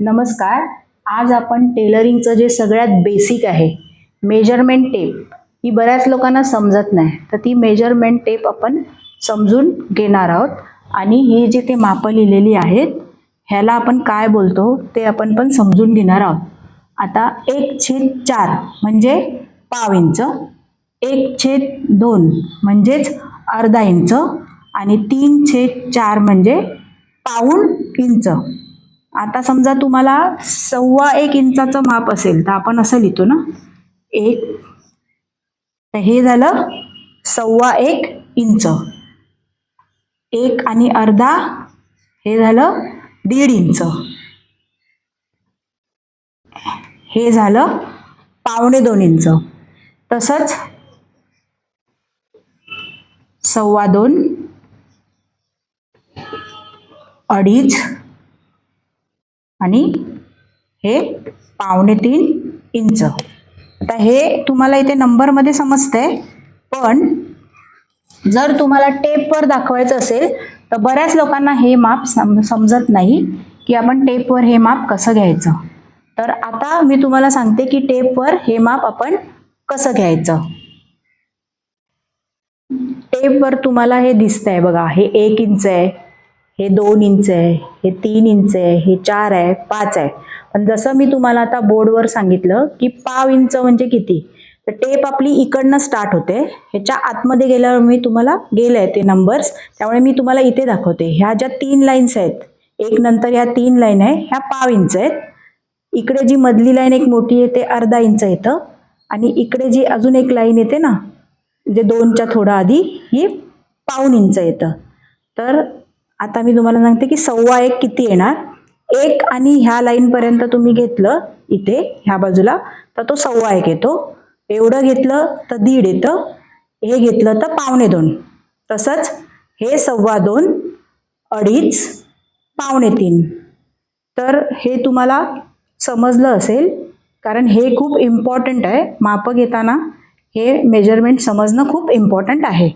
नमस्कार. आज आपण टेलरिंगचं जे सगळ्यात बेसिक आहे मेजरमेंट टेप, ही बऱ्याच लोकांना समजत नाही, तर ती मेजरमेंट टेप आपण समजून घेणार आहोत. आणि ही जी ते मापं लिहिलेली आहेत ह्याला आपण काय बोलतो ते आपण पण समजून घेणार आहोत. आता 1/4 म्हणजे पाव इंच, 1/2 म्हणजेच अर्धा इंच आणि 3/4 म्हणजे पाऊण इंच. आता समजा तुम्हाला 1.25 इंचाचं माप असेल तर आपण असं लिहितो ना, एक, तर हे झालं 1.25 इंच. 1 आणि अर्धा हे झालं 1.5 इंच. हे झालं 1.25 इंच. तसंच 2.25, 2.5 आणि हे 2.25 इंच. आता हे तुम्हाला इथे नंबरमध्ये समजतंय, पण जर तुम्हाला टेपवर दाखवायचं असेल तर बऱ्याच लोकांना हे माप समजत नाही की आपण टेपवर हे माप कसं घ्यायचं. तर आता मी तुम्हाला सांगते की टेपवर हे माप आपण कसं घ्यायचं. टेपवर तुम्हाला हे दिसतंय बघा, हे 1 इंच आहे, हे 2 इंच आहे, हे 3 इंच आहे, हे 4 आहे, 5 आहे. पण जसं मी तुम्हाला आता बोर्डवर सांगितलं की पाव इंच म्हणजे किती, तर टेप आपली इकडनं स्टार्ट होते. ह्याच्या आतमध्ये गेल्यावर मी तुम्हाला गेलंय ते नंबर्स, त्यामुळे मी तुम्हाला इथे दाखवते. ह्या ज्या 3 लाईन्स आहेत, एक नंतर ह्या 3 लाईन आहे, ह्या पाव इंच आहेत. इकडे जी मधली लाईन एक मोठी येते अर्धा इंच येतं आणि इकडे जी अजून एक लाईन येते ना, म्हणजे 2च्या थोडं आधी, ही पाऊण इंच येतं. तर आता मी तुम्हाला सांगते की 1.25 किती येणार. 1 आणि ह्या लाईन पर्यंत तुम्ही घेतलं इथे ह्या बाजूला तर तो 1.25 येतो. एवढं घेतलं तर 1.5 येतं. हे घेतलं तर 2.25. तसंच हे 2.25, 2.5, 2.25. तर हे तुम्हाला समजलं असेल, कारण हे खूप इम्पॉर्टंट आहे. मापं घेताना हे मेजरमेंट समजणं खूप इम्पॉर्टंट आहे.